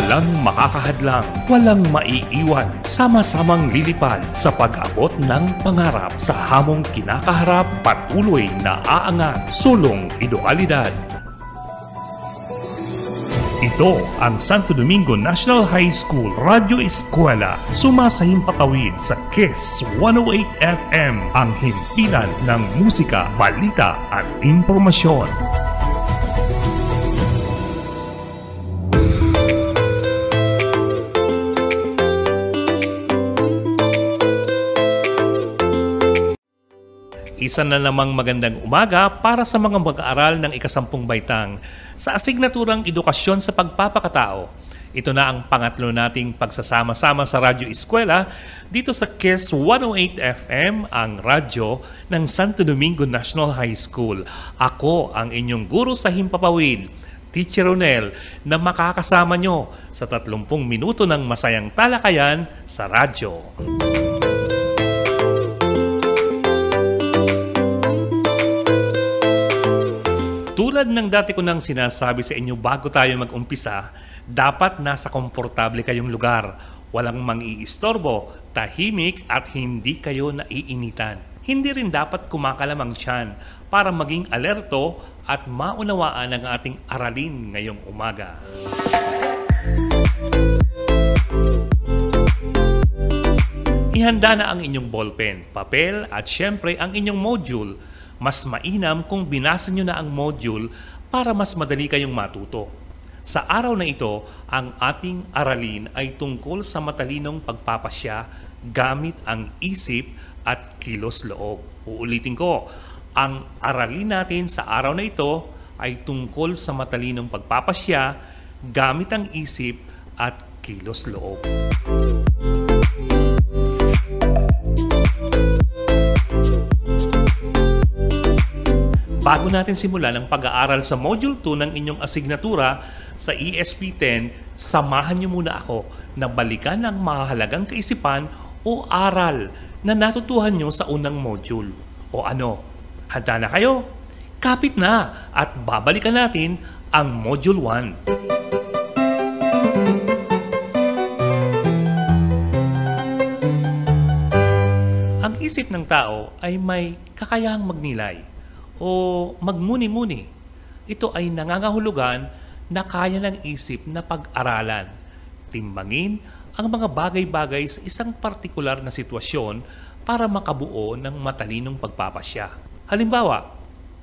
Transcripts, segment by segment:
Walang makakahadlang, walang maiiwan, sama-samang lilipad sa pag-abot ng pangarap sa hamong kinakaharap, patuloy na aangat, sulong edukalidad. Ito ang Santo Domingo National High School Radio Eskwela, sumasahimpapawid sa KISS 108 FM, ang himpilan ng musika, balita at impormasyon. Isa na namang magandang umaga para sa mga mag-aaral ng ika-10 baitang sa asignaturang Edukasyon sa Pagpapakatao. Ito na ang pangatlo nating pagsasama-sama sa Radyo Eskwela dito sa KISS 108 FM, ang radyo ng Santo Domingo National High School. Ako ang inyong guro sa Himpapawid, Teacher Ronel, na makakasama nyo sa 30 minuto ng masayang talakayan sa radyo. Tulad ng dati ko nang sinasabi sa inyo bago tayo mag-umpisa, dapat nasa komportable kayong lugar. Walang mang-iistorbo, tahimik at hindi kayo naiinitan. Hindi rin dapat kumakalamang tiyan para maging alerto at maunawaan ang ating aralin ngayong umaga. Ihanda na ang inyong ballpen, papel at syempre ang inyong module. Mas mainam kung binasa nyo na ang module para mas madali kayong matuto. Sa araw na ito, ang ating aralin ay tungkol sa matalinong pagpapasya gamit ang isip at kilos loob. Uulitin ko, ang aralin natin sa araw na ito ay tungkol sa matalinong pagpapasya gamit ang isip at kilos loob. Bago natin simulan ang pag-aaral sa Module 2 ng inyong asignatura sa ESP10, samahan niyo muna ako na balikan ang mahalagang kaisipan o aral na natutuhan niyo sa unang module. O ano, handa na kayo? Kapit na at babalikan natin ang Module 1. Ang isip ng tao ay may kakayahang magnilay o magmuni-muni. Ito ay nangangahulugan na kaya ng isip na pag-aralan, timbangin ang mga bagay-bagay sa isang partikular na sitwasyon para makabuo ng matalinong pagpapasya. Halimbawa,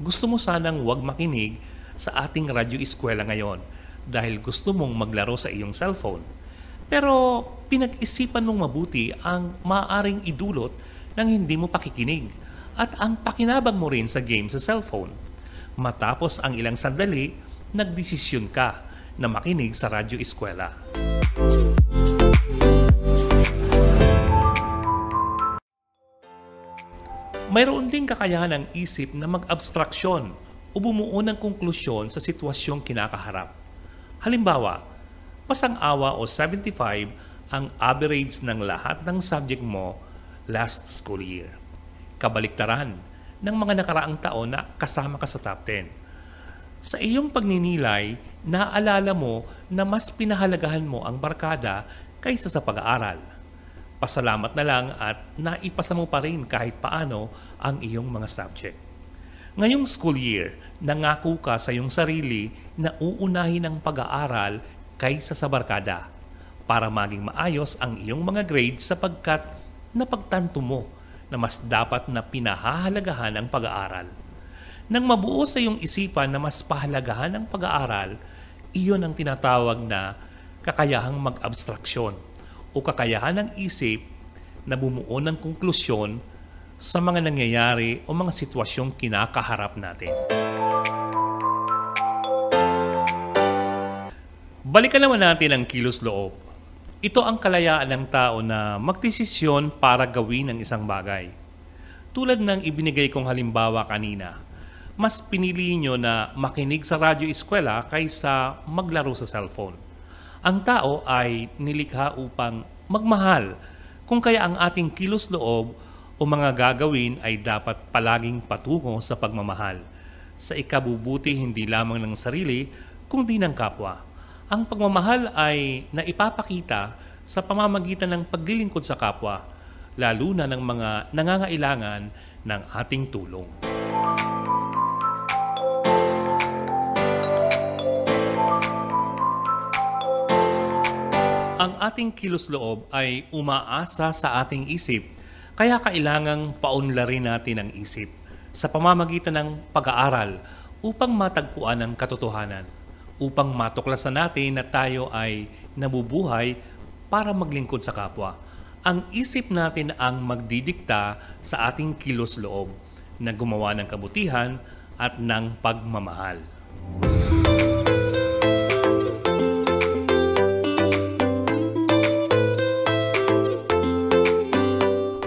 gusto mo sanang huwag makinig sa ating radyo eskwela ngayon dahil gusto mong maglaro sa iyong cellphone. Pero pinag-isipan mong mabuti ang maaaring idulot ng hindi mo pakikinig at ang pakinabang mo rin sa game sa cellphone. Matapos ang ilang sandali, nagdesisyon ka na makinig sa radyo eskwela. Mayroon ding kakayahan ng isip na mag-abstraksyon o bumuo ng konklusyon sa sitwasyong kinakaharap. Halimbawa, pasang-awa o 75 ang average ng lahat ng subject mo last school year. Kabaliktaran ng mga nakaraang taon na kasama ka sa top 10. Sa iyong pagninilay, naalala mo na mas pinahalagahan mo ang barkada kaysa sa pag-aaral. Pasalamat na lang at naipasa mo pa rin kahit paano ang iyong mga subject. Ngayong school year, nangako ka sa iyong sarili na uunahin ang pag-aaral kaysa sa barkada para maging maayos ang iyong mga grades sapagkat napagtanto mo na mas dapat na pinahahalagahan ang pag-aaral. Nang mabuo sa iyong isipan na mas pahalagahan ang pag-aaral, iyon ang tinatawag na kakayahang mag-abstraksyon o kakayahan ng isip na bumuo ng konklusyon sa mga nangyayari o mga sitwasyong kinakaharap natin. Balikan naman natin ang kilos loob. Ito ang kalayaan ng tao na magdesisyon para gawin ang isang bagay. Tulad ng ibinigay kong halimbawa kanina, mas pinili nyo na makinig sa radyo eskwela kaysa maglaro sa cellphone. Ang tao ay nilikha upang magmahal, kung kaya ang ating kilos loob o mga gagawin ay dapat palaging patungo sa pagmamahal, sa ikabubuti hindi lamang ng sarili, kundi ng kapwa. Ang pagmamahal ay naipapakita sa pamamagitan ng paglilingkod sa kapwa, lalo na ng mga nangangailangan ng ating tulong. Ang ating kilos-loob ay umaasa sa ating isip, kaya kailangang paunlarin natin ang isip sa pamamagitan ng pag-aaral upang matagpuan ang katotohanan, upang matuklasan natin na tayo ay nabubuhay para maglingkod sa kapwa. Ang isip natin ang magdidikta sa ating kilos-loob na gumawa ng kabutihan at ng pagmamahal.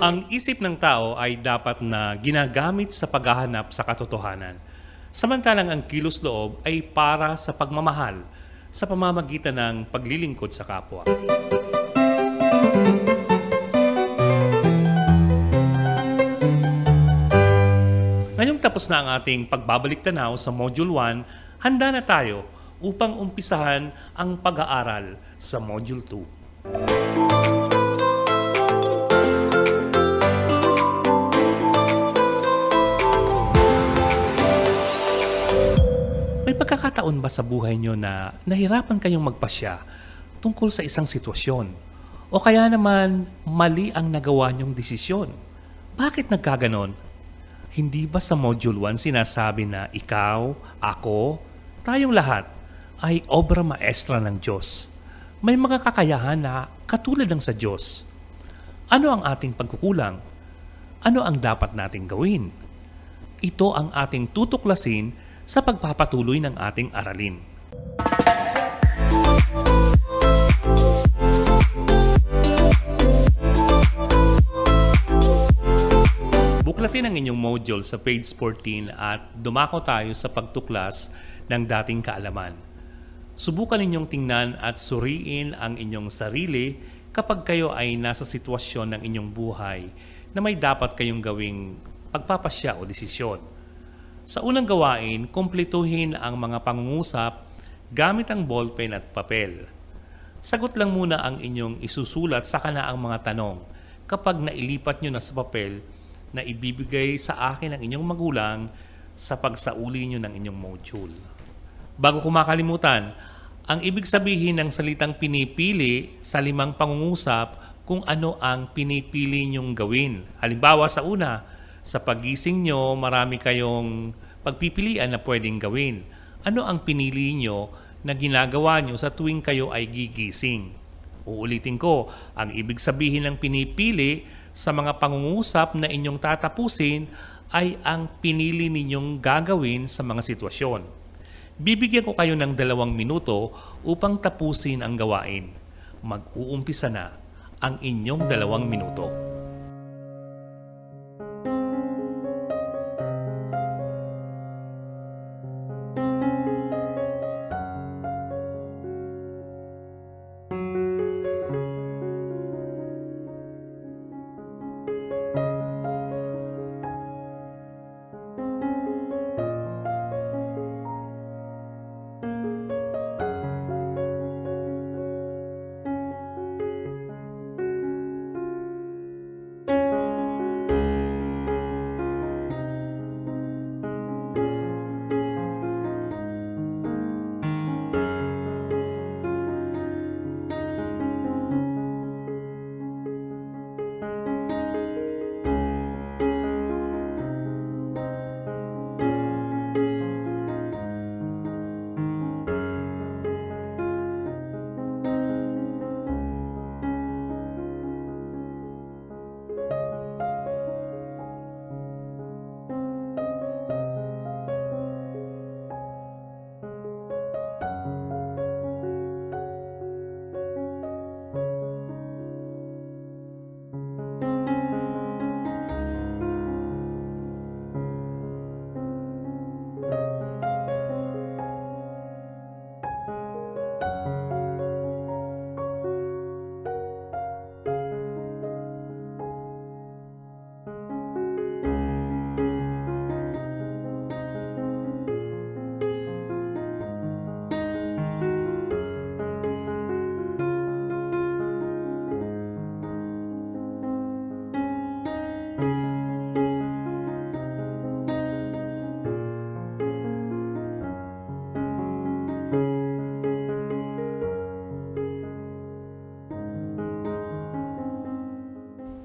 Ang isip ng tao ay dapat na ginagamit sa paghahanap sa katotohanan. Samantalang ang kilos-loob ay para sa pagmamahal sa pamamagitan ng paglilingkod sa kapwa. Ngayong tapos na ang ating pagbabalik tanaw sa Module 1, handa na tayo upang umpisahan ang pag-aaral sa Module 2. May pagkakataon ba sa buhay nyo na nahirapan kayong magpasya tungkol sa isang sitwasyon? O kaya naman mali ang nagawa nyong desisyon? Bakit nagkaganon? Hindi ba sa Module 1 sinasabi na ikaw, ako, tayong lahat ay obra maestra ng Diyos? May mga kakayahan na katulad ng sa Diyos. Ano ang ating pagkukulang? Ano ang dapat nating gawin? Ito ang ating tutuklasin sa pagpapatuloy ng ating aralin. Buklatin ang inyong module sa page 14 at dumako tayo sa pagtuklas ng dating kaalaman. Subukan ninyong tingnan at suriin ang inyong sarili kapag kayo ay nasa sitwasyon ng inyong buhay na may dapat kayong gawing pagpapasya o desisyon. Sa unang gawain, kumpletuhin ang mga pangungusap gamit ang ballpen at papel. Sagot lang muna ang inyong isusulat sa kanaang mga tanong kapag nailipat nyo na sa papel na ibibigay sa akin ng inyong magulang sa pagsauli nyo ng inyong module. Bago ko makalimutan, ang ibig sabihin ng salitang pinipili sa 5 pangungusap kung ano ang pinipili nyong gawin. Halimbawa sa una, sa pagising nyo, marami kayong pagpipilian na pwedeng gawin. Ano ang pinili nyo na ginagawa nyo sa tuwing kayo ay gigising? Uulitin ko, ang ibig sabihin ng pinipili sa mga pangungusap na inyong tatapusin ay ang pinili ninyong gagawin sa mga sitwasyon. Bibigyan ko kayo ng 2 minuto upang tapusin ang gawain. Mag-uumpisa na ang inyong 2 minuto.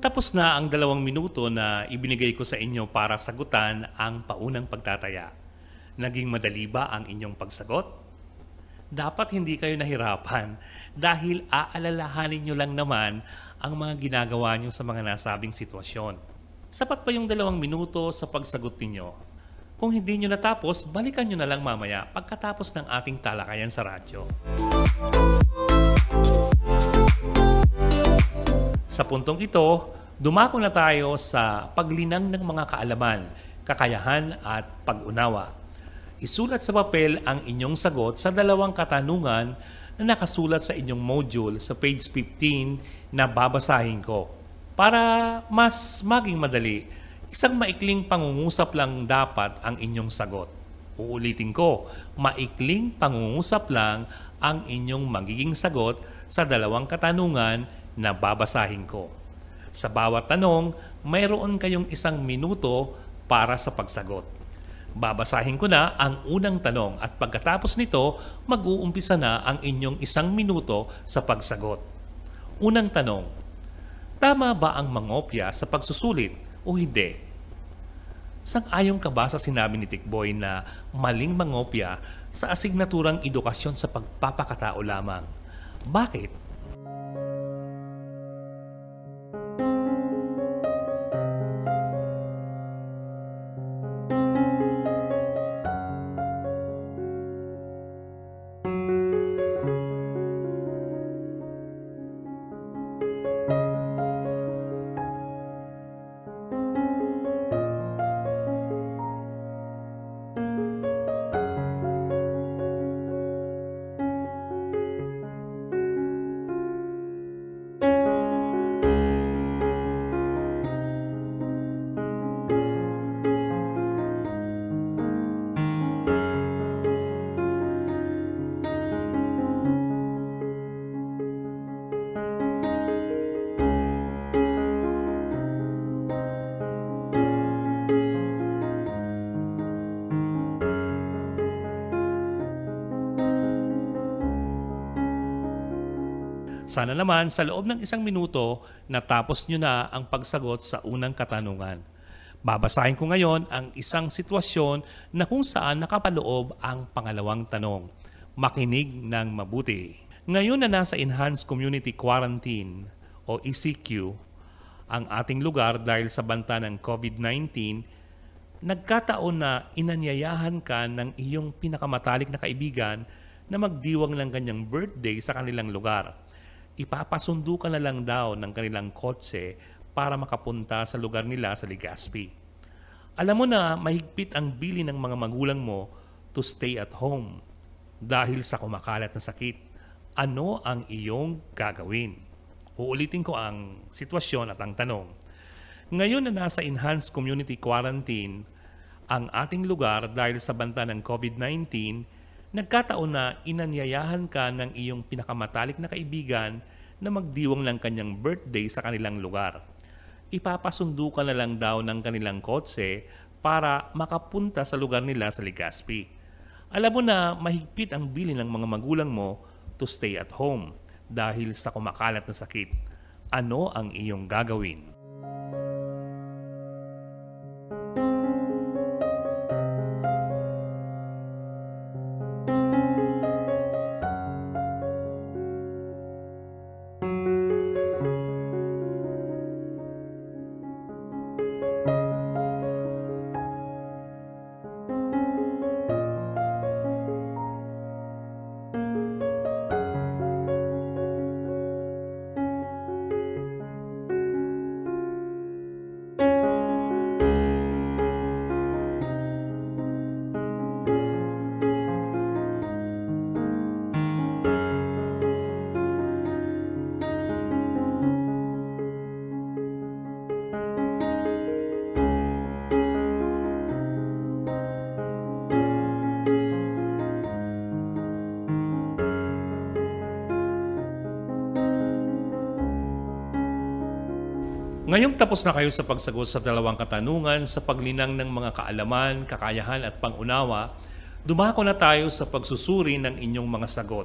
tapos na ang 2 minuto na ibinigay ko sa inyo para sagutan ang paunang pagtataya, naging madali ba ang inyong pagsagot? Dapat hindi kayo nahirapan dahil aalalahanin nyo lang naman ang mga ginagawa nyo sa mga nasabing sitwasyon. Sapat pa yung 2 minuto sa pagsagot ninyo. Kung hindi nyo natapos, balikan nyo na lang mamaya pagkatapos ng ating talakayan sa radyo. Sa puntong ito, dumako na tayo sa paglinang ng mga kaalaman, kakayahan at pag-unawa. Isulat sa papel ang inyong sagot sa 2 katanungan na nakasulat sa inyong module sa page 15 na babasahin ko. Para mas maging madali, isang maikling pangungusap lang dapat ang inyong sagot. Uulitin ko, maikling pangungusap lang ang inyong magiging sagot sa 2 katanungan na babasahin ko. Sa bawat tanong, mayroon kayong 1 minuto para sa pagsagot. Babasahin ko na ang unang tanong at pagkatapos nito, mag-uumpisa na ang inyong 1 minuto sa pagsagot. Unang tanong, tama ba ang mangopya sa pagsusulit o hindi? Sang-ayon ka ba sa sinabi ni Tikboy na maling mangopya sa asignaturang edukasyon sa pagpapakatao lamang? Bakit? Sana naman sa loob ng 1 minuto, natapos nyo na ang pagsagot sa unang katanungan. Babasahin ko ngayon ang isang sitwasyon na kung saan nakapaloob ang pangalawang tanong. Makinig ng mabuti. Ngayon na nasa Enhanced Community Quarantine o ECQ ang ating lugar dahil sa banta ng COVID-19, nagkataon na inanyayahan ka ng iyong pinakamatalik na kaibigan na magdiwang ng kanyang birthday sa kanilang lugar. Ipapasundo ka na lang daw ng kanilang kotse para makapunta sa lugar nila sa Legazpi. Alam mo na mahigpit ang bili ng mga magulang mo to stay at home dahil sa kumakalat na sakit. Ano ang iyong gagawin? Uulitin ko ang sitwasyon at ang tanong. Ngayon na nasa Enhanced Community Quarantine ang ating lugar dahil sa banta ng COVID-19, nagkataon na inanyayahan ka ng iyong pinakamatalik na kaibigan na magdiwang ng kanyang birthday sa kanilang lugar. Ipapasundo ka na lang daw ng kanilang kotse para makapunta sa lugar nila sa Legazpi. Alam mo na mahigpit ang bili ng mga magulang mo to stay at home dahil sa kumakalat na sakit. Ano ang iyong gagawin? Ngayong tapos na kayo sa pagsagot sa 2 katanungan sa paglinang ng mga kaalaman, kakayahan at pangunawa, dumako na tayo sa pagsusuri ng inyong mga sagot.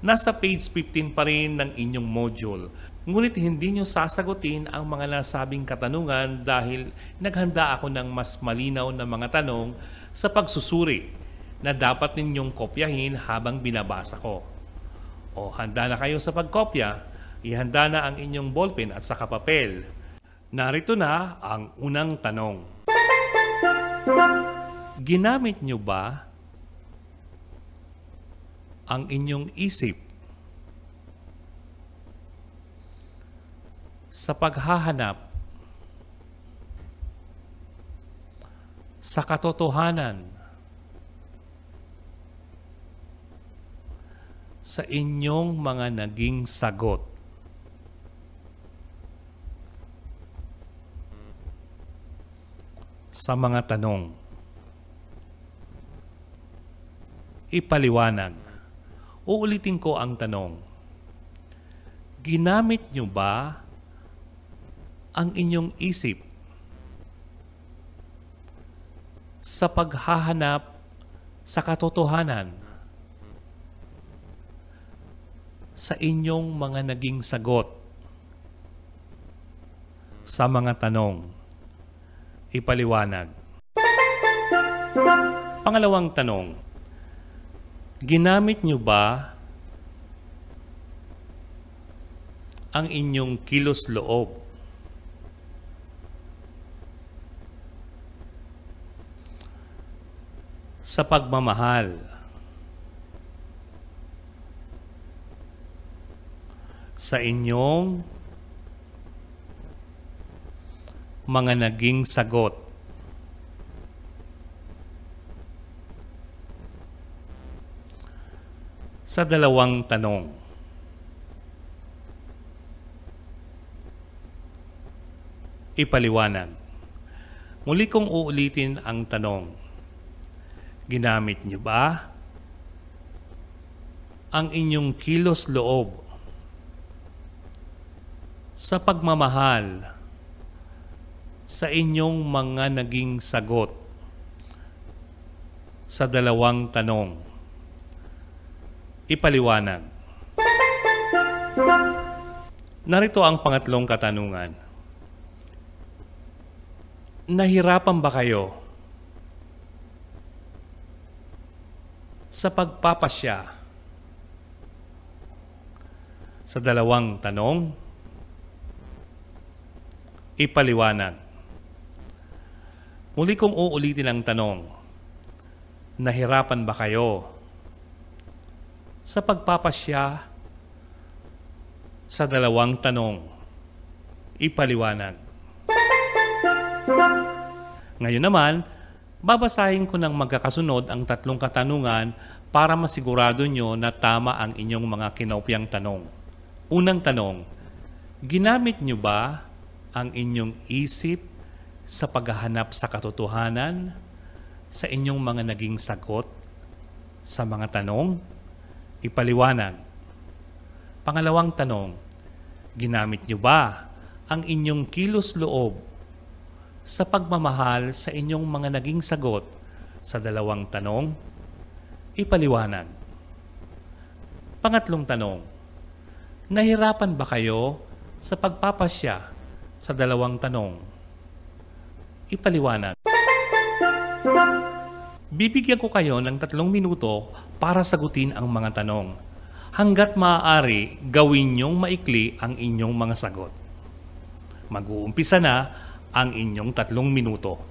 Nasa page 15 pa rin ng inyong module. Ngunit hindi nyo sasagutin ang mga nasabing katanungan dahil naghanda ako ng mas malinaw na mga tanong sa pagsusuri na dapat ninyong kopyahin habang binabasa ko. O handa na kayo sa pagkopya, ihanda na ang inyong ballpen at saka papel. Narito na ang unang tanong. Ginamit nyo ba ang inyong isip sa paghahanap sa katotohanan sa inyong mga naging sagot? Sa mga tanong, ipaliwanag. Uulitin ko ang tanong. Ginamit nyo ba ang inyong isip sa paghahanap sa katotohanan sa inyong mga naging sagot sa mga tanong? Ipaliwanag. Pangalawang tanong. Ginamit nyo ba ang inyong kilos loob sa pagmamahal sa inyong mga naging sagot sa dalawang tanong? Ipaliwanag. Muli kong uulitin ang tanong. Ginamit niyo ba ang inyong kilos loob sa pagmamahal sa inyong mga naging sagot sa dalawang tanong? Ipaliwanag. Narito ang pangatlong katanungan. Nahirapan ba kayo sa pagpapasya sa dalawang tanong? Ipaliwanag. Muli kong uulitin ang tanong. Nahirapan ba kayo sa pagpapasya sa dalawang tanong? Ipaliwanag. Ngayon naman, babasahin ko ng magkakasunod ang tatlong katanungan para masigurado nyo na tama ang inyong mga kinopyang tanong. Unang tanong, ginamit nyo ba ang inyong isip sa paghahanap sa katotohanan sa inyong mga naging sagot sa mga tanong? Ipaliwanag. Pangalawang tanong, ginamit nyo ba ang inyong kilos loob sa pagmamahal sa inyong mga naging sagot sa dalawang tanong? Ipaliwanag. Pangatlong tanong, nahirapan ba kayo sa pagpapasya sa dalawang tanong? Ipaliwanag. Bibigyan ko kayo ng 3 minuto para sagutin ang mga tanong. Hanggat maaari, gawin niyong maikli ang inyong mga sagot. Mag-uumpisa na ang inyong 3 minuto.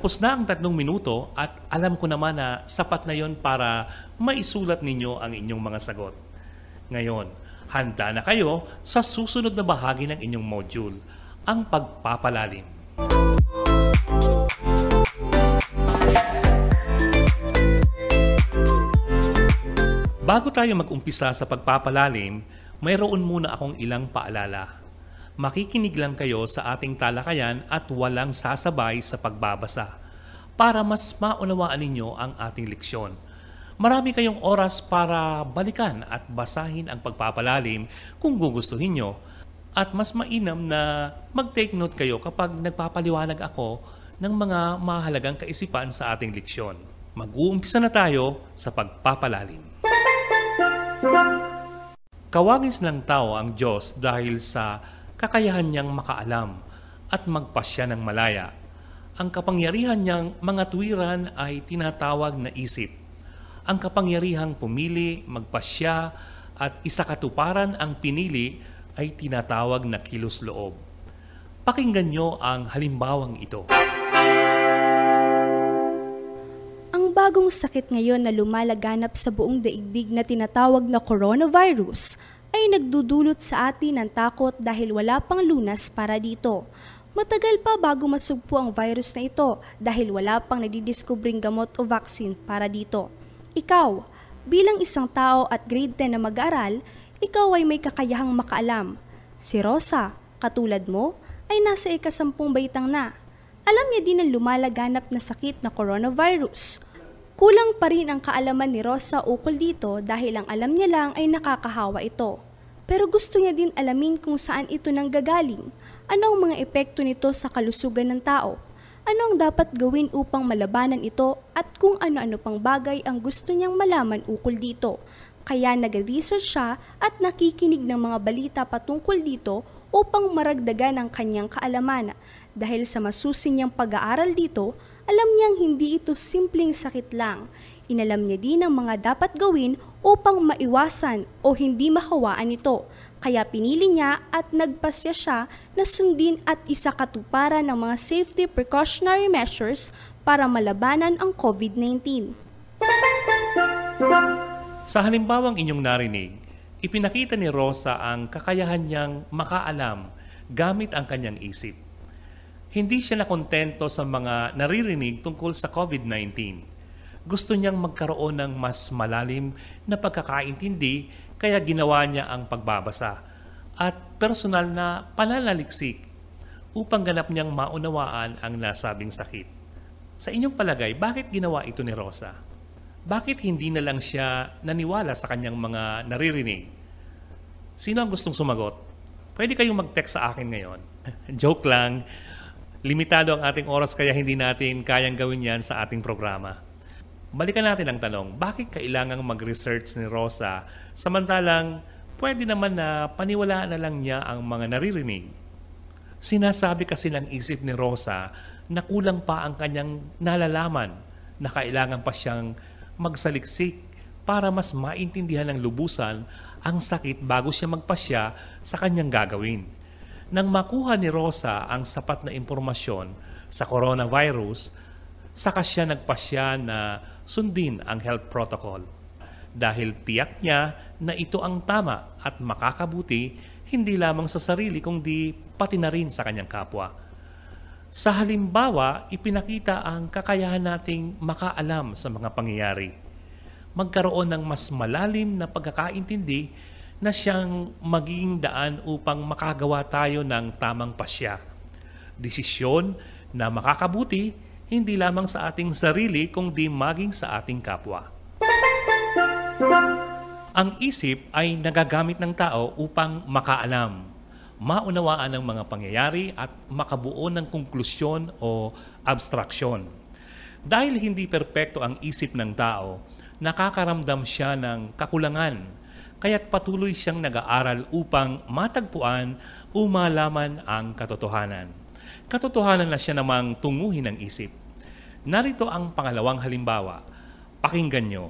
Tapos na ang 3 minuto at alam ko naman na sapat na yon para maisulat ninyo ang inyong mga sagot. Ngayon, handa na kayo sa susunod na bahagi ng inyong module, ang pagpapalalim. Bago tayo mag-umpisa sa pagpapalalim, mayroon muna akong ilang paalala. Makikinig lang kayo sa ating talakayan at walang sasabay sa pagbabasa para mas maunawaan ninyo ang ating leksyon. Marami kayong oras para balikan at basahin ang pagpapalalim kung gugustuhin nyo at mas mainam na mag-take note kayo kapag nagpapaliwanag ako ng mga mahalagang kaisipan sa ating leksyon. Mag-uumpisa na tayo sa pagpapalalim. Kawangis ng tao ang Diyos dahil sa kakayahan niyang makaalam at magpasya ng malaya. Ang kapangyarihan niyang mga tuwiran ay tinatawag na isip. Ang kapangyarihang pumili, magpasya at isakatuparan ang pinili ay tinatawag na kilos loob. Pakinggan niyo ang halimbawang ito. Ang bagong sakit ngayon na lumalaganap sa buong daigdig na tinatawag na coronavirus ay nagdudulot sa atin ng takot dahil wala pang lunas para dito. Matagal pa bago masugpo ang virus na ito dahil wala pang nadidiskubring gamot o vaccine para dito. Ikaw, bilang isang tao at grade 10 na mag-aaral, ikaw ay may kakayahang makaalam. Si Rosa, katulad mo, ay nasa ika-10 baitang na. Alam niya din ang lumalaganap na sakit na coronavirus. Kulang pa rin ang kaalaman ni Rosa ukol dito dahil ang alam niya lang ay nakakahawa ito. Pero gusto niya din alamin kung saan ito nanggagaling, ano ang mga epekto nito sa kalusugan ng tao, ano ang dapat gawin upang malabanan ito at kung ano-ano pang bagay ang gusto niyang malaman ukol dito. Kaya nag-research siya at nakikinig ng mga balita patungkol dito upang maragdagan ang kanyang kaalaman. Dahil sa masusing niyang pag-aaral dito, alam niyang hindi ito simpleng sakit lang. Inalam niya din ang mga dapat gawin upang maiwasan o hindi mahawaan ito. Kaya pinili niya at nagpasya siya na sundin at isakatuparan ng mga safety precautionary measures para malabanan ang COVID-19. Sa halimbawang inyong narinig, ipinakita ni Rosa ang kakayahan niyang makaalam gamit ang kanyang isip. Hindi siya nakontento sa mga naririnig tungkol sa COVID-19. Gusto niyang magkaroon ng mas malalim na pagkakaintindi kaya ginawa niya ang pagbabasa at personal na pananaliksik upang ganap niyang maunawaan ang nasabing sakit. Sa inyong palagay, bakit ginawa ito ni Rosa? Bakit hindi na lang siya naniwala sa kanyang mga naririnig? Sino ang gustong sumagot? Pwede kayong mag-text sa akin ngayon. Joke lang. Limitado ang ating oras kaya hindi natin kayang gawin yan sa ating programa. Balikan natin ang tanong, bakit kailangang mag-research ni Rosa samantalang pwede naman na paniwalaan na lang niya ang mga naririnig? Sinasabi kasi ng isip ni Rosa na kulang pa ang kanyang nalalaman na kailangan pa siyang magsaliksik para mas maintindihan ng lubusan ang sakit bago siya magpasya sa kanyang gagawin. Nang makuha ni Rosa ang sapat na impormasyon sa coronavirus, saka siya nagpasya na sundin ang health protocol. Dahil tiyak niya na ito ang tama at makakabuti hindi lamang sa sarili kundi pati na rin sa kanyang kapwa. Sa halimbawa, ipinakita ang kakayahan nating makaalam sa mga pangyayari. Magkaroon ng mas malalim na pagkakaintindi na siyang magiging daan upang makagawa tayo ng tamang pasya. Desisyon na makakabuti hindi lamang sa ating sarili kundi maging sa ating kapwa. Ang isip ay nagagamit ng tao upang makaalam, maunawaan ang mga pangyayari at makabuo ng konklusyon o abstraksyon. Dahil hindi perpekto ang isip ng tao, nakakaramdam siya ng kakulangan, kaya't patuloy siyang nag-aaral upang matagpuan o malaman ang katotohanan. Katotohanan na siya namang tunguhin ng isip. Narito ang pangalawang halimbawa. Pakinggan nyo.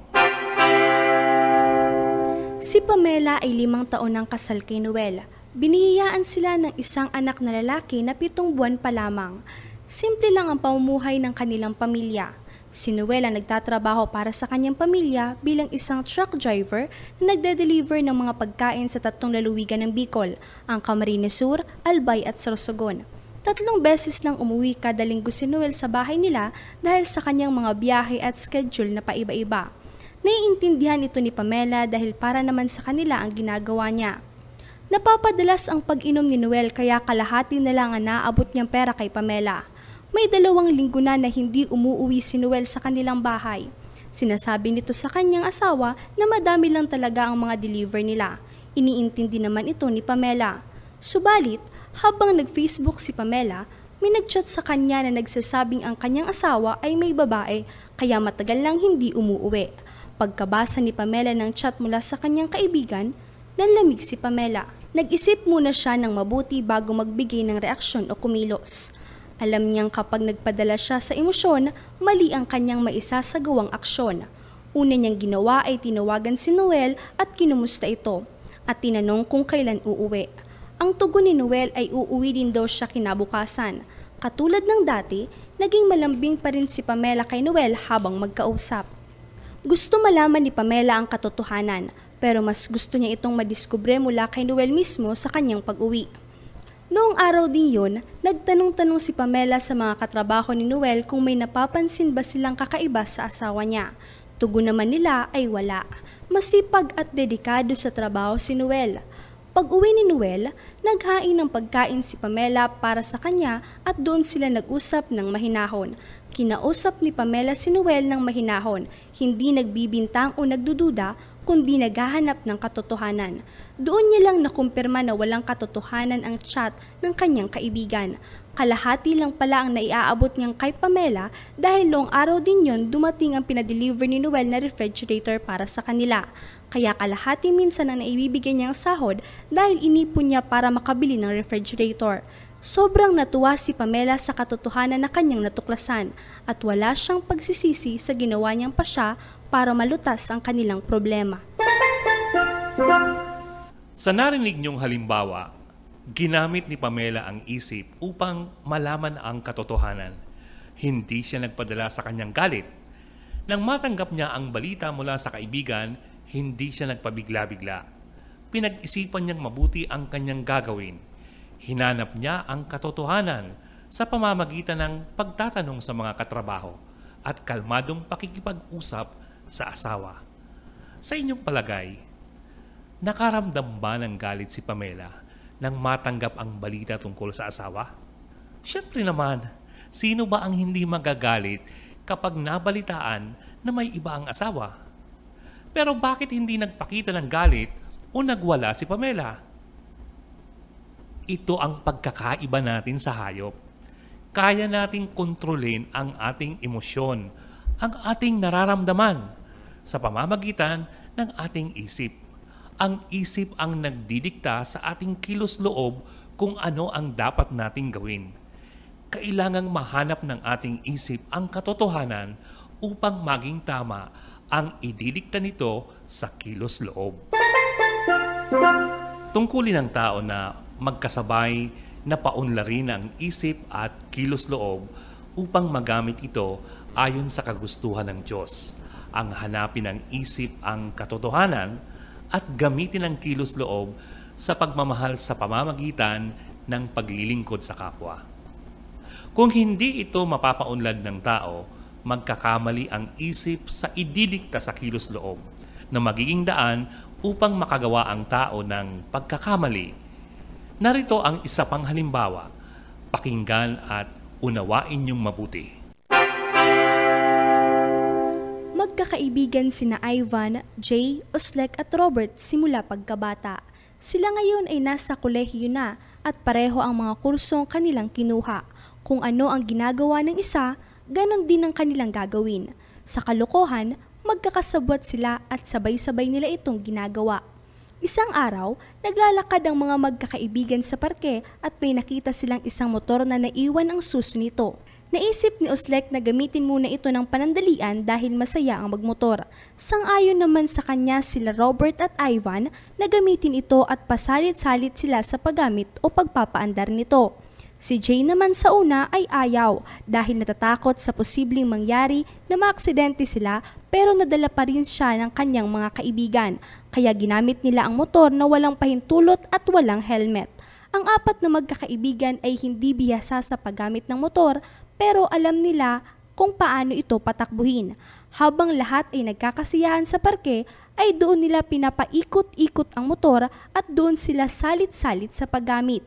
Si Pamela ay 5 taon ng kasal kay Noel. Binihiyaan sila ng isang anak na lalaki na 7 buwan pa lamang. Simple lang ang pamumuhay ng kanilang pamilya. Si Noel ang nagtatrabaho para sa kanyang pamilya bilang isang truck driver na nagde-deliver ng mga pagkain sa 3 lalawigan ng Bicol, ang Camarines Sur, Albay at Sorsogon. 3 beses lang umuwi kada linggo si Noel sa bahay nila dahil sa kanyang mga biyahe at schedule na paiba-iba. Naiintindihan ito ni Pamela dahil para naman sa kanila ang ginagawa niya. Napapadalas ang pag-inom ni Noel kaya kalahati na lang ang naabot niyang pera kay Pamela. May 2 linggo na hindi umuuwi si Noel sa kanilang bahay. Sinasabi nito sa kanyang asawa na madami lang talaga ang mga deliver nila. Iniintindi naman ito ni Pamela. Subalit, habang nag-Facebook si Pamela, may nag-chat sa kanya na nagsasabing ang kanyang asawa ay may babae kaya matagal lang hindi umuuwi. Pagkabasa ni Pamela ng chat mula sa kanyang kaibigan, nanlamig si Pamela. Nag-isip muna siya ng mabuti bago magbigay ng reaksyon o kumilos. Alam niyang kapag nagpadala siya sa emosyon, mali ang kanyang maisasagawang aksyon. Una niyang ginawa ay tinawagan si Noel at kinumusta ito at tinanong kung kailan uuwi. Ang tugon ni Noel ay uuwi din daw siya kinabukasan. Katulad ng dati, naging malambing pa rin si Pamela kay Noel habang magkausap. Gusto malaman ni Pamela ang katotohanan, pero mas gusto niya itong madiskubre mula kay Noel mismo sa kanyang pag-uwi. Noong araw din yun, nagtanong-tanong si Pamela sa mga katrabaho ni Noel kung may napapansin ba silang kakaiba sa asawa niya. Tugon naman nila ay wala. Masipag at dedikado sa trabaho si Noel. Pag-uwi ni Noel, naghain ng pagkain si Pamela para sa kanya at doon sila nag-usap ng mahinahon. Kinausap ni Pamela si Noel ng mahinahon, hindi nagbibintang o nagdududa, kundi naghahanap ng katotohanan. Doon niya lang nakumpirma na walang katotohanan ang chat ng kanyang kaibigan. Kalahati lang pala ang naiaabot niyang kay Pamela dahil noong araw din yon dumating ang pinadeliver ni Noel na refrigerator para sa kanila. Kaya kalahati minsan ang naibibigay niyang sahod dahil inipon niya para makabili ng refrigerator. Sobrang natuwa si Pamela sa katotohanan na kanyang natuklasan at wala siyang pagsisisi sa ginawa niyang pasya para malutas ang kanilang problema. Sa narinig niyong halimbawa, ginamit ni Pamela ang isip upang malaman ang katotohanan. Hindi siya nagpadala sa kanyang galit. Nang matanggap niya ang balita mula sa kaibigan, hindi siya nagpabigla-bigla. Pinag-isipan niyang mabuti ang kanyang gagawin. Hinanap niya ang katotohanan sa pamamagitan ng pagtatanong sa mga katrabaho at kalmadong pakikipag-usap sa asawa. Sa inyong palagay, nakaramdam ba ng galit si Pamela nang matanggap ang balita tungkol sa asawa? Siyempre naman, sino ba ang hindi magagalit kapag nabalitaan na may iba ang asawa? Pero bakit hindi nagpakita ng galit o nagwala si Pamela? Ito ang pagkakaiba natin sa hayop. Kaya nating kontrolin ang ating emosyon, ang ating nararamdaman sa pamamagitan ng ating isip. Ang isip ang nagdidikta sa ating kilos-loob kung ano ang dapat nating gawin. Kailangang mahanap ng ating isip ang katotohanan upang maging tama ang ididikta nito sa kilos-loob. Tungkulin ng tao na magkasabay na paunlarin ang isip at kilos-loob upang magamit ito ayon sa kagustuhan ng Diyos. Ang hanapin ng isip ang katotohanan at gamitin ang kilos-loob sa pagmamahal sa pamamagitan ng paglilingkod sa kapwa. Kung hindi ito mapapaunlad ng tao, magkakamali ang isip sa ididikta sa kilos-loob na magiging daan upang makagawa ang tao ng pagkakamali. Narito ang isa pang halimbawa. Pakinggan at unawain niyong mabuti. Magkakaibigan sina Ivan, Jay, Oslek at Robert simula pagkabata. Sila ngayon ay nasa kolehiyo na at pareho ang mga kursong kanilang kinuha. Kung ano ang ginagawa ng isa, ganon din ang kanilang gagawin. Sa kalokohan, magkakasabwat sila at sabay-sabay nila itong ginagawa. Isang araw, naglalakad ang mga magkakaibigan sa parke at may nakita silang isang motor na naiwan ang susi nito. Naisip ni Oslek na gamitin muna ito ng panandalian dahil masaya ang magmotor. Sang-ayon naman sa kanya sila Robert at Ivan na gamitin ito at pasalit-salit sila sa paggamit o pagpapaandar nito. Si Jay naman sa una ay ayaw dahil natatakot sa posibleng mangyari na maaksidente sila pero nadala pa rin siya ng kanyang mga kaibigan kaya ginamit nila ang motor na walang pahintulot at walang helmet. Ang apat na magkakaibigan ay hindi bihasa sa paggamit ng motor pero alam nila kung paano ito patakbuhin. Habang lahat ay nagkakasiyahan sa parke ay doon nila pinapaikot-ikot ang motor at doon sila salit-salit sa paggamit.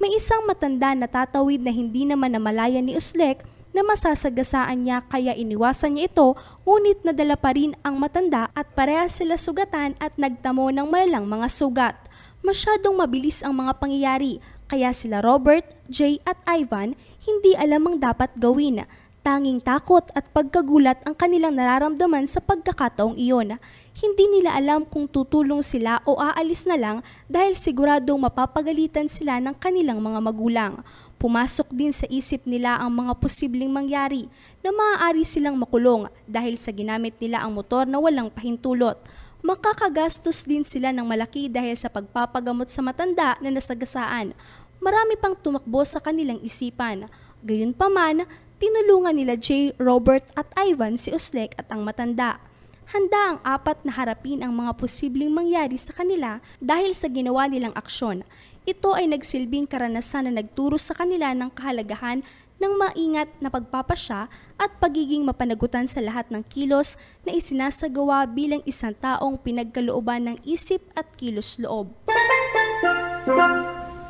May isang matanda na tatawid na hindi naman namalayan ni Uslek na masasagasaan niya kaya iniwasan niya ito ngunit nadala pa rin ang matanda at parehas sila sugatan at nagtamo ng malalang mga sugat. Masyadong mabilis ang mga pangyayari kaya sila Robert, Jay at Ivan hindi alam ang dapat gawin. Tanging takot at pagkagulat ang kanilang nararamdaman sa pagkakataong iyon. Hindi nila alam kung tutulong sila o aalis na lang dahil siguradong mapapagalitan sila ng kanilang mga magulang. Pumasok din sa isip nila ang mga posibleng mangyari na maaari silang makulong dahil sa ginamit nila ang motor na walang pahintulot. Makakagastos din sila ng malaki dahil sa pagpapagamot sa matanda na nasagasaan. Marami pang tumakbo sa kanilang isipan. Gayunpaman, tinulungan nila Jay, Robert at Ivan si Uslek at ang matanda. Handa ang apat na harapin ang mga posibleng mangyari sa kanila dahil sa ginawa nilang aksyon. Ito ay nagsilbing karanasan na nagturo sa kanila ng kahalagahan ng maingat na pagpapasya at pagiging mapanagutan sa lahat ng kilos na isinasagawa bilang isang taong pinagkalooban ng isip at kilos loob.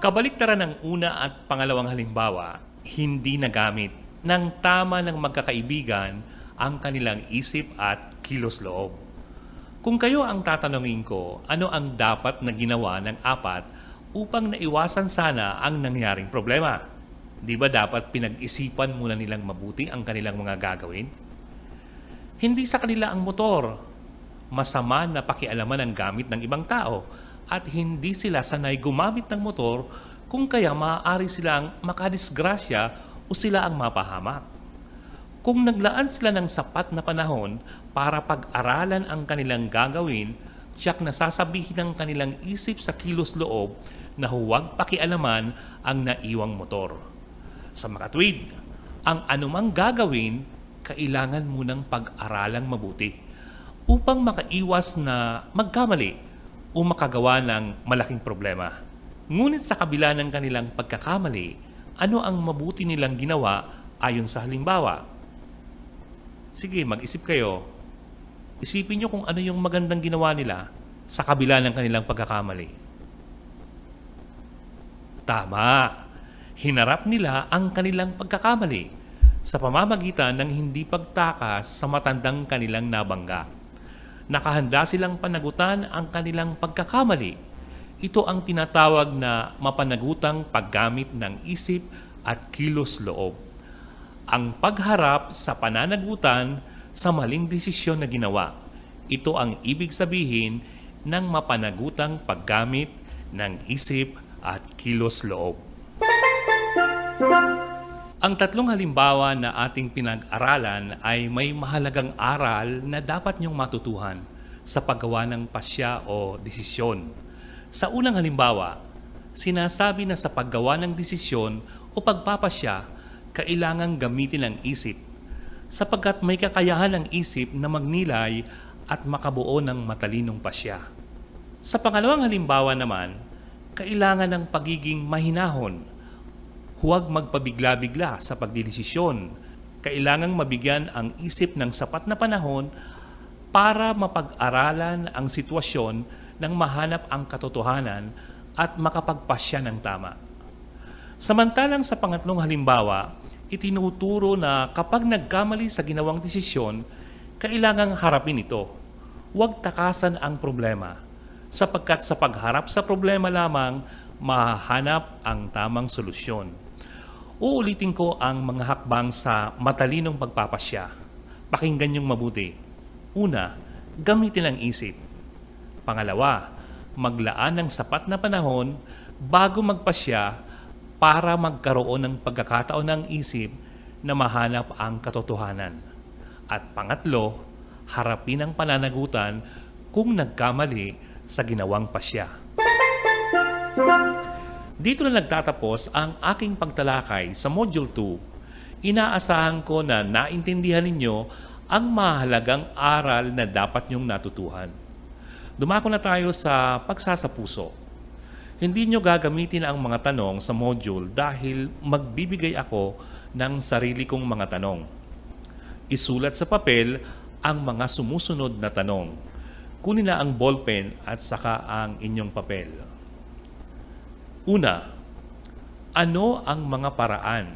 Kabaliktaran ng una at pangalawang halimbawa, hindi nagamit ng tama ng magkakaibigan ang kanilang isip at kilos loob. Kung kayo ang tatanungin ko, ano ang dapat na ginawa ng apat upang naiwasan sana ang nangyaring problema? Di ba dapat pinag-isipan muna nilang mabuti ang kanilang mga gagawin? Hindi sa kanila ang motor. Masama na pakialaman ang gamit ng ibang tao at hindi sila sanay gumamit ng motor kung kaya maaari silang makadisgrasya o sila ang mapahamak. Kung naglaan sila ng sapat na panahon para pag-aralan ang kanilang gagawin, tiyak na sasabihin ng kanilang isip sa kilos loob na huwag pakialaman ang naiwang motor. Sa makatwid, ang anumang gagawin, kailangan munang pag-aralang mabuti upang makaiwas na magkamali o makagawa ng malaking problema. Ngunit sa kabila ng kanilang pagkakamali, ano ang mabuti nilang ginawa ayon sa halimbawa? Sige, mag-isip kayo. Isipin nyo kung ano yung magandang ginawa nila sa kabila ng kanilang pagkakamali. Tama! Hinarap nila ang kanilang pagkakamali sa pamamagitan ng hindi pagtakas sa matandang kanilang nabangga. Nakahanda silang panagutan ang kanilang pagkakamali. Ito ang tinatawag na mapanagutang paggamit ng isip at kilos loob. Ang pagharap sa pananagutan sa maling desisyon na ginawa. Ito ang ibig sabihin ng mapanagutang paggamit ng isip at kilos loob. Ang tatlong halimbawa na ating pinag-aralan ay may mahalagang aral na dapat niyong matutuhan sa paggawa ng pasya o desisyon. Sa unang halimbawa, sinasabi na sa paggawa ng desisyon o pagpapasya, kailangang gamitin ang isip sapagkat may kakayahan ang isip na magnilay at makabuo ng matalinong pasya. Sa pangalawang halimbawa naman, kailangan ng pagiging mahinahon. Huwag magpabigla-bigla sa pagdidesisyon. Kailangang mabigyan ang isip ng sapat na panahon para mapag-aralan ang sitwasyon nang mahanap ang katotohanan at makapagpasya ng tama. Samantalang sa pangatlong halimbawa, itinuturo na kapag nagkamali sa ginawang desisyon, kailangang harapin ito. Huwag takasan ang problema, sapagkat sa pagharap sa problema lamang, mahahanap ang tamang solusyon. Uulitin ko ang mga hakbang sa matalinong pagpapasya. Pakinggan niyong mabuti. Una, gamitin ang isip. Pangalawa, maglaan ng sapat na panahon bago magpasya para magkaroon ng pagkakataon ng isip na mahanap ang katotohanan. At pangatlo, harapin ang pananagutan kung nagkamali sa ginawang pasya. Dito na nagtatapos ang aking pagtalakay sa Module 2. Inaasahan ko na naintindihan ninyo ang mahalagang aral na dapat nyong natutuhan. Dumako na tayo sa pagsasapuso. Hindi nyo gagamitin ang mga tanong sa module dahil magbibigay ako ng sarili kong mga tanong. Isulat sa papel ang mga sumusunod na tanong. Kunin na ang ballpen at saka ang inyong papel. Una, ano ang mga paraan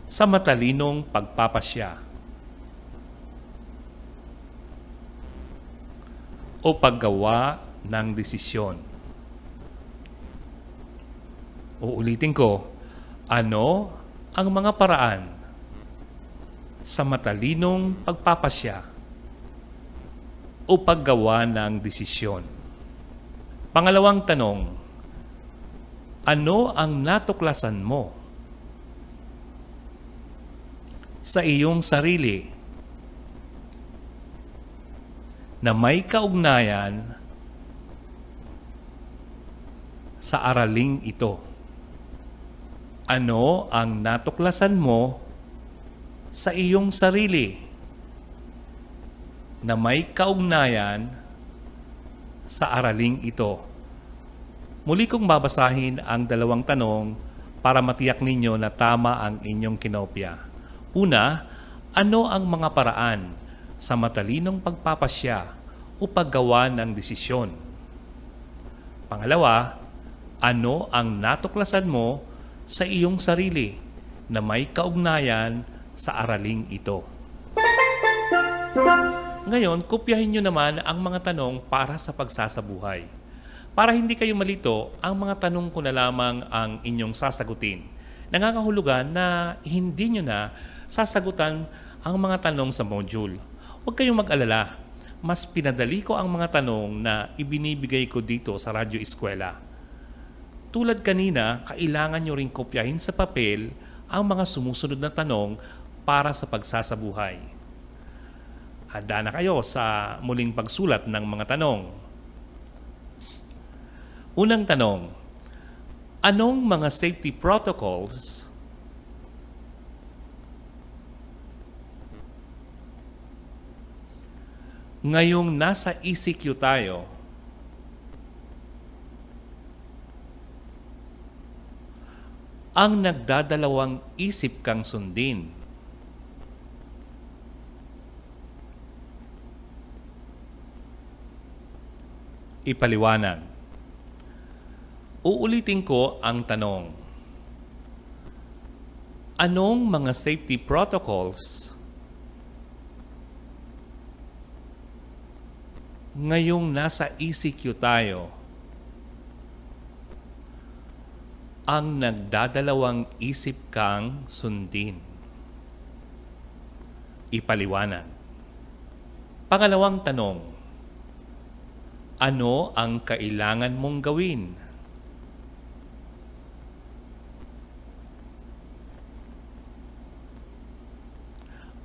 sa matalinong pagpapasya o paggawa ng desisyon? Uulitin ko, ano ang mga paraan sa matalinong pagpapasya o paggawa ng desisyon? Pangalawang tanong, ano ang natuklasan mo sa iyong sarili na may kaugnayan sa araling ito? Ano ang natuklasan mo sa iyong sarili na may kaugnayan sa araling ito? Muli kong babasahin ang dalawang tanong para matiyak ninyo na tama ang inyong kinopya. Una, ano ang mga paraan sa matalinong pagpapasya o paggawa ng desisyon? Pangalawa, ano ang natuklasan mo sa iyong sarili na may kaugnayan sa araling ito? Ngayon, kopyahin nyo naman ang mga tanong para sa pagsasabuhay. Para hindi kayo malito, ang mga tanong ko na lamang ang inyong sasagutin. Nangangahulugan na hindi nyo na sasagutan ang mga tanong sa module. Huwag kayong mag-alala. Mas pinadali ko ang mga tanong na ibinibigay ko dito sa Radyo Eskwela. Tulad kanina, kailangan nyo ring kopyahin sa papel ang mga sumusunod na tanong para sa pagsasabuhay. Handa na kayo sa muling pagsulat ng mga tanong. Unang tanong, anong mga safety protocols ngayong nasa ECQ tayo ang nagdadalawang isip kang sundin? Ipaliwanag. Uulitin ko ang tanong. Anong mga safety protocols ngayong nasa ECQ tayo ang nagdadalawang isip kang sundin? Ipaliwanag. Pangalawang tanong, ano ang kailangan mong gawin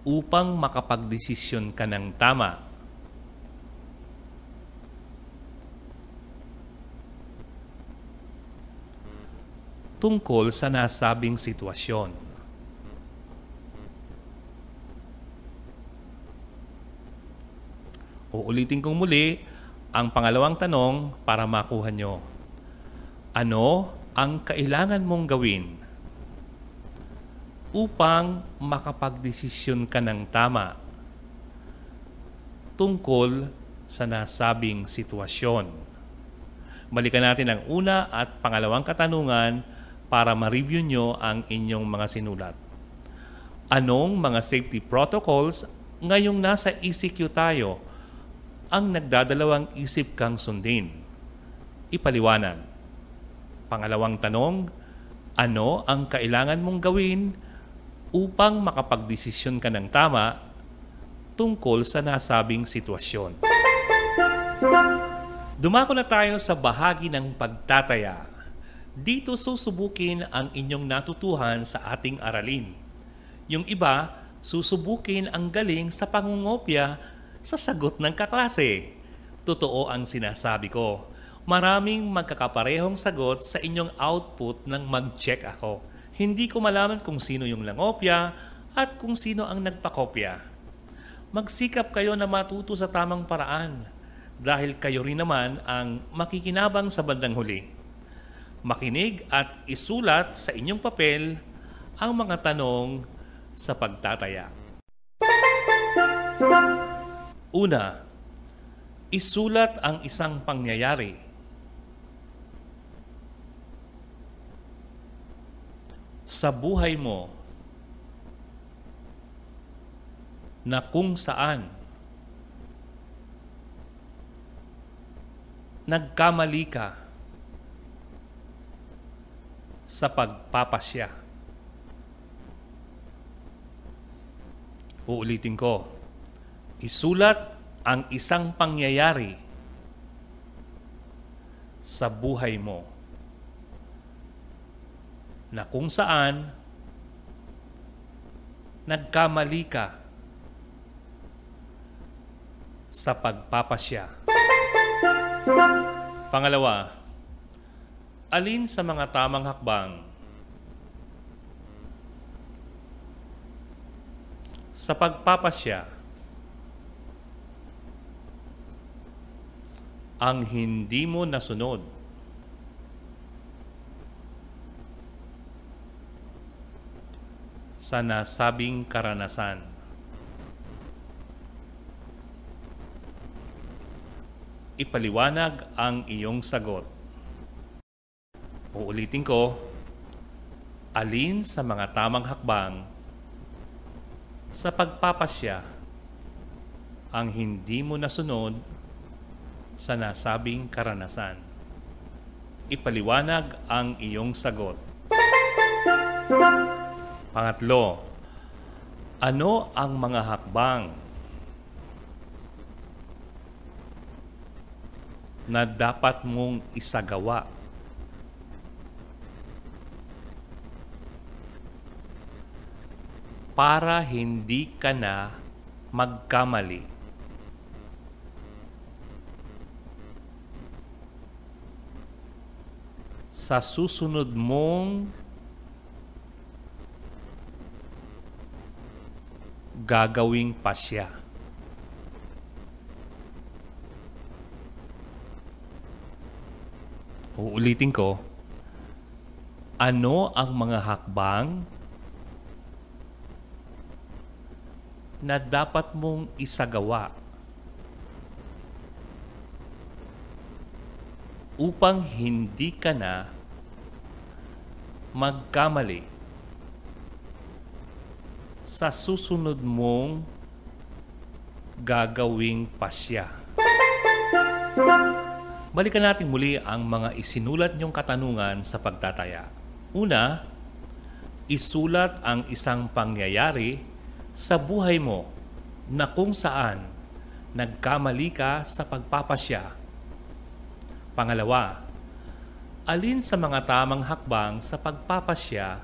upang makapagdesisyon ka ng tama? Tungkol sa nasabing sitwasyon. Uulitin kong muli ang pangalawang tanong para makuha nyo. Ano ang kailangan mong gawin upang makapagdesisyon ka ng tama tungkol sa nasabing sitwasyon? Balikan natin ang una at pangalawang katanungan para ma-review nyo ang inyong mga sinulat. Anong mga safety protocols ngayong nasa ECQ tayo ang nagdadalawang isip kang sundin? Ipaliwanag. Pangalawang tanong, ano ang kailangan mong gawin upang makapagdesisyon ka ng tama tungkol sa nasabing sitwasyon? Dumako na tayo sa bahagi ng pagtataya. Dito susubukin ang inyong natutuhan sa ating aralin. Yung iba, susubukin ang galing sa pangungopya sa sagot ng kaklase. Totoo ang sinasabi ko. Maraming magkakaparehong sagot sa inyong output nang mag-check ako. Hindi ko malaman kung sino yung nangopya at kung sino ang nagpakopya. Magsikap kayo na matuto sa tamang paraan dahil kayo rin naman ang makikinabang sa bandang huli. Makinig at isulat sa inyong papel ang mga tanong sa pagtataya. Una, isulat ang isang pangyayari. Sa buhay mo na kung saan nagkamali ka sa pagpapasya. Uulitin ko. Isulat ang isang pangyayari sa buhay mo na kung saan nagkamali ka sa pagpapasya. Pangalawa, alin sa mga tamang hakbang sa pagpapasya ang hindi mo nasunod? Sa nasabing karanasan. Ipaliwanag ang iyong sagot. Uulitin ko, alin sa mga tamang hakbang sa pagpapasya ang hindi mo nasunod sa nasabing karanasan? Ipaliwanag ang iyong sagot. Pangatlo, ano ang mga hakbang na dapat mong isagawa para hindi ka na magkamali sa susunod mong gagawing pasya? Uulitin ko, ano ang mga hakbang na dapat mong isagawa upang hindi ka na magkamali sa susunod mong gagawing pasya? Balikan natin muli ang mga isinulat niyong katanungan sa pagtataya. Una, isulat ang isang pangyayari sa buhay mo na kung saan nagkamali ka sa pagpapasya. Pangalawa, alin sa mga tamang hakbang sa pagpapasya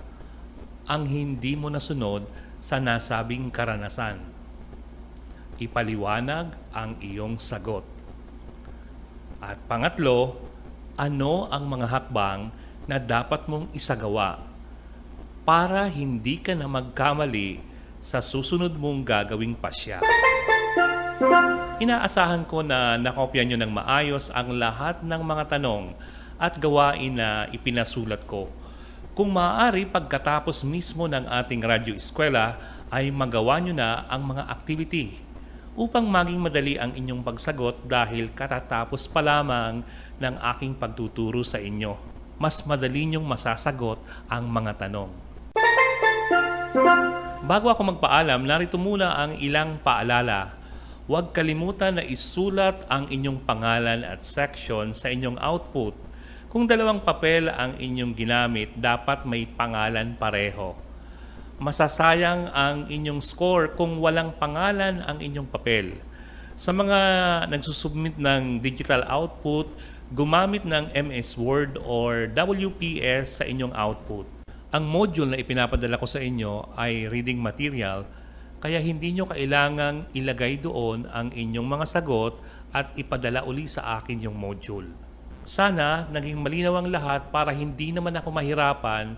ang hindi mo nasunod sa nasabing karanasan? Ipaliwanag ang iyong sagot. At pangatlo, ano ang mga hakbang na dapat mong isagawa para hindi ka na magkamali sa susunod mong gagawing pasya? Inaasahan ko na nakopya nyo ng maayos ang lahat ng mga tanong at gawain na ipinasulat ko. Kung maaari, pagkatapos mismo ng ating radyo eskwela ay magawa nyo na ang mga activity upang maging madali ang inyong pagsagot dahil katatapos pa lamang ng aking pagtuturo sa inyo. Mas madali nyong masasagot ang mga tanong. Bago ako magpaalam, narito muna ang ilang paalala. Huwag kalimutan na isulat ang inyong pangalan at section sa inyong output. Kung dalawang papel ang inyong ginamit, dapat may pangalan pareho. Masasayang ang inyong score kung walang pangalan ang inyong papel. Sa mga nagsusubmit ng digital output, gumamit ng MS Word or WPS sa inyong output. Ang module na ipinapadala ko sa inyo ay reading material, kaya hindi nyo kailangang ilagay doon ang inyong mga sagot at ipadala uli sa akin yung module. Sana naging malinaw ang lahat para hindi naman ako mahirapan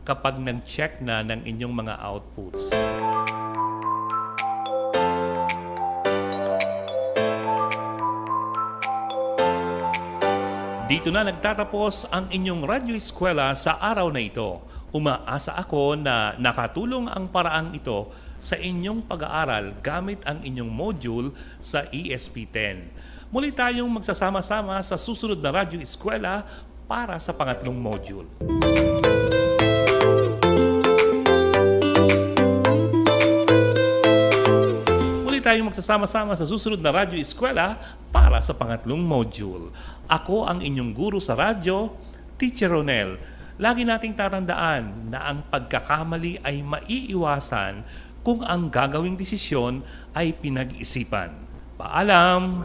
kapag nag-check na ng inyong mga outputs. Dito na nagtatapos ang inyong Radyo Eskwela sa araw na ito. Umaasa ako na nakatulong ang paraang ito sa inyong pag-aaral gamit ang inyong module sa ESP10. Muli tayong magsasama-sama sa susunod na Radyo Eskwela para sa pangatlong module. Muli tayong magsasama-sama sa susunod na Radyo Eskwela para sa pangatlong module. Ako ang inyong guro sa radyo, Teacher Ronel. Lagi nating tatandaan na ang pagkakamali ay maiiwasan kung ang gagawing desisyon ay pinag-isipan. Paalam!